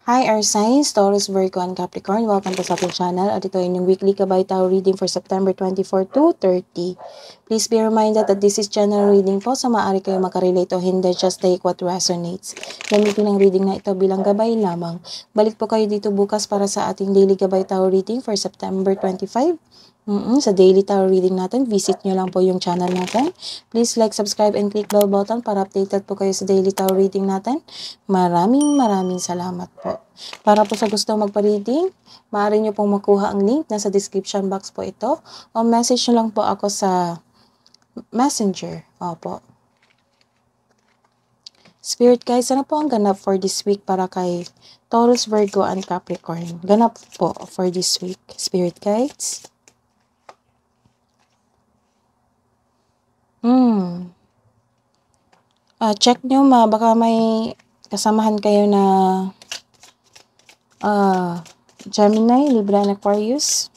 Hi, our signs, Taurus, Virgo, and Capricorn. Welcome to sa ating channel. At ito ay inyong weekly Gabay Tao reading for September 24 to 30. Please be reminded that this is general reading po, so maaari kayo makarelate o hindi. Just take what resonates. Gamitin ang reading na ito bilang gabay lamang. Balik po kayo dito bukas para sa ating daily Gabay Tao reading for September 25. Sa daily tarot reading natin, visit nyo lang po yung channel natin. Please like, subscribe, and click bell button para updated po kayo sa daily tarot reading natin. Maraming salamat po. Para po sa gusto magpa-reading, maaari nyo pong makuha ang link. Nasa description box po ito. O message nyo lang po ako sa Messenger. Opo. Spirit guides, ano po ang ganap for this week para kay Taurus, Virgo, and Capricorn? Ganap po for this week, Spirit guides. Check nyo baka may kasamahan kayo na Gemini, Libra, and Aquarius.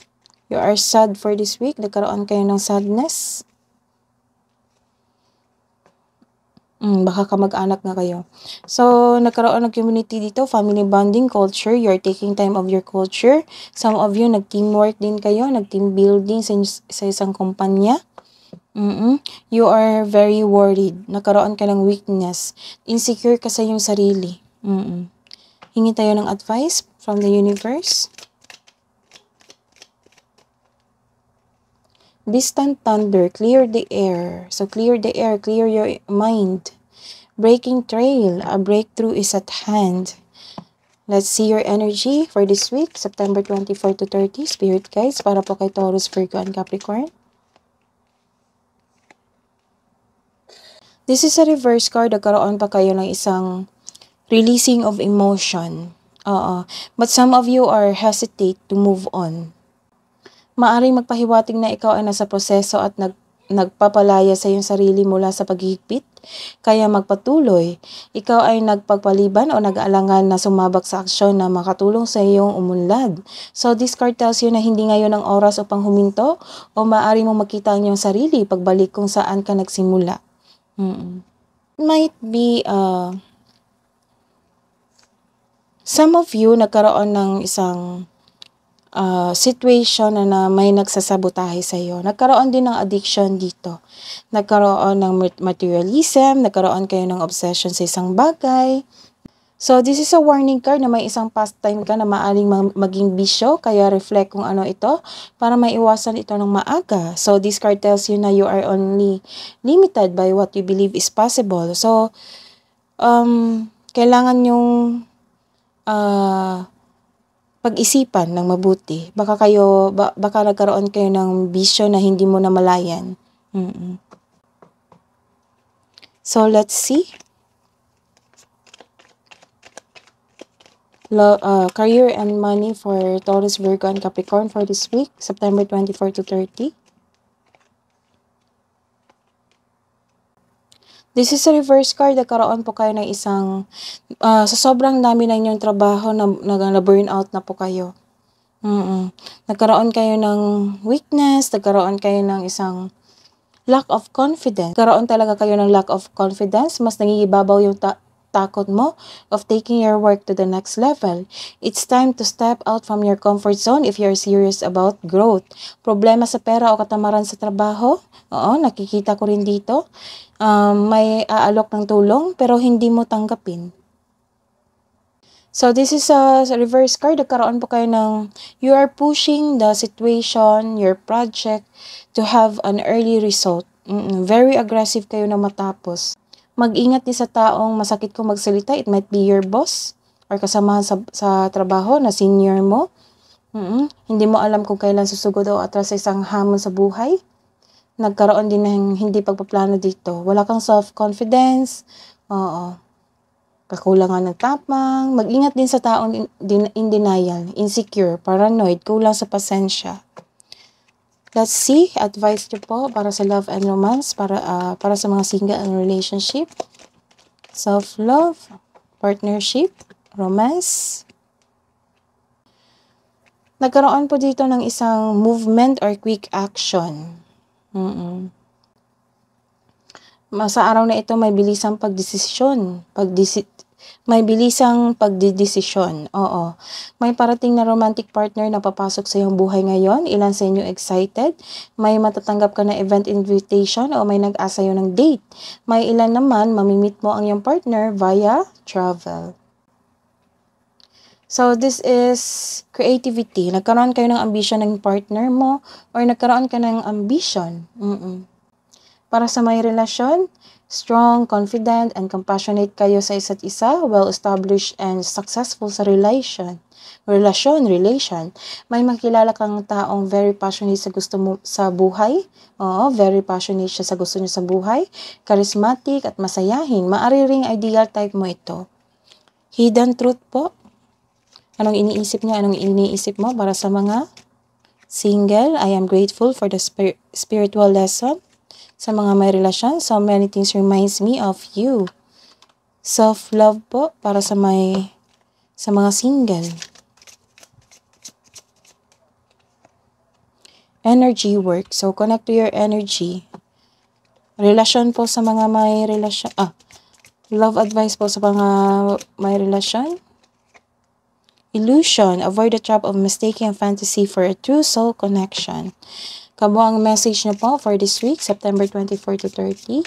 You are sad for this week. Nagkaroon kayo ng sadness. Baka kamag-anak nga kayo. So, nagkaroon ng community dito, family bonding, culture. You're taking time of your culture. Some of you, nag-teamwork din kayo, nag-team building sa isang kumpanya. You are very worried. Nagkaroon ka ng weakness. Insecure ka sa iyong sarili. Hingi tayo ng advice from the universe. Distant thunder, clear the air. So clear the air, clear your mind. Breaking trail, a breakthrough is at hand. Let's see your energy for this week, September 24 to 30, Spirit guides, para po kay Taurus, Virgo, and Capricorn. This is a reverse card. Nagkaroon pa kayo ng isang releasing of emotion. But some of you are hesitate to move on. Maaring magpahiwatig na ikaw ay nasa proseso at nagpapalaya sa iyong sarili mula sa paghihigpit. Kaya magpatuloy. Ikaw ay nagpagpaliban o nag-aalangan na sumabak sa aksyon na makatulong sa iyong umunlad. So this card tells you na hindi ngayon ang oras upang huminto o maaari mong makita ang iyong sarili pagbalik kung saan ka nagsimula. Might be some of you nagkaroon ng isang situation na may nagsasabotahe sa iyo. Nagkaroon din ng addiction dito. Nagkaroon ng materialism, nagkaroon kayo ng obsession sa isang bagay. So, this is a warning card na may isang pastime ka na maaring maging bisyo, kaya reflect kung ano ito para maiwasan ito ng maaga. So, this card tells you na you are only limited by what you believe is possible. So, kailangan yung pag-isipan ng mabuti. Baka nagkaroon kayo ng bisyo na hindi mo namalayan. So, let's see. Career and money for Taurus, Virgo, and Capricorn for this week, September 24 to 30. This is a reverse card. Nagkaroon po kayo ng isang, sa sobrang dami na inyong trabaho, na-burnout na po kayo. Nagkaroon kayo ng weakness, nagkaroon kayo ng isang lack of confidence. Nagkaroon talaga kayo ng lack of confidence. Mas nangigibabaw yung takot mo of taking your work to the next level. It's time to step out from your comfort zone if you're serious about growth. Problema sa pera o katamaran sa trabaho? Oo, nakikita ko rin dito. May aalok ng tulong pero hindi mo tanggapin. So, this is a reverse card. Nagkaroon po kayo ng you are pushing the situation, your project, to have an early result. Very aggressive kayo na matapos. Mag-ingat din sa taong masakit kung magsalita. It might be your boss or kasamahan sa trabaho na senior mo. Hindi mo alam kung kailan susugod o atras sa isang hamon sa buhay. Nagkaroon din ng hindi pagpaplano dito. Wala kang self-confidence. Kakulangan ng tapang. Mag-ingat din sa taong in denial, insecure, paranoid, kulang sa pasensya. Let's see, advice niyo po para sa love and romance, para sa mga single and relationship, self-love, partnership, romance. Nagkaroon po dito ng isang movement or quick action. Sa araw na ito may bilisang pagdesisyon, May bilisang pagdidesisyon. Oo. May parating na romantic partner na papasok sa iyong buhay ngayon. Ilan sa inyo excited? May matatanggap ka na event invitation o may nag-asa sa'yo ng date. May ilan naman, mamimit mo ang iyong partner via travel. So, this is creativity. Nagkaroon kayo ng ambition ng partner mo or nagkaroon ka ng ambition. Para sa may relasyon, strong, confident, and compassionate kayo sa isa't isa, well-established and successful sa relation. May makilala kang taong very passionate sa gusto mo sa buhay. Oo, very passionate siya sa gusto niya sa buhay. Charismatic at masayahin. Maari ring ideal type mo ito. Hidden truth po. Anong iniisip niya? Anong iniisip mo para sa mga single? I am grateful for the spiritual lesson. Sa mga may relasyon, so many things reminds me of you. Self-love po para sa mga single. Energy work. So, connect to your energy. Relasyon po sa mga may relasyon. Love advice po sa mga may relasyon. Illusion. Avoid the trap of mistaking fantasy for a true soul connection. Kabuang message na po for this week, September 24 to 30.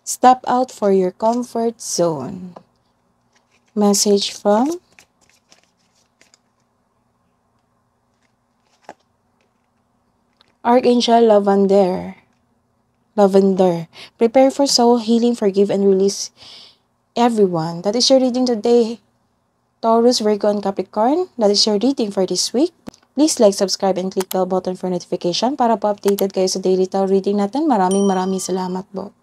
Step out for your comfort zone. Message from Archangel Lavender. Prepare for soul healing, forgive and release everyone. That is your reading today, Taurus, Virgo, and Capricorn. That is your reading for this week. Please like, subscribe, and click bell button for notification para po updated kayo sa daily tarot reading natin. Maraming salamat po.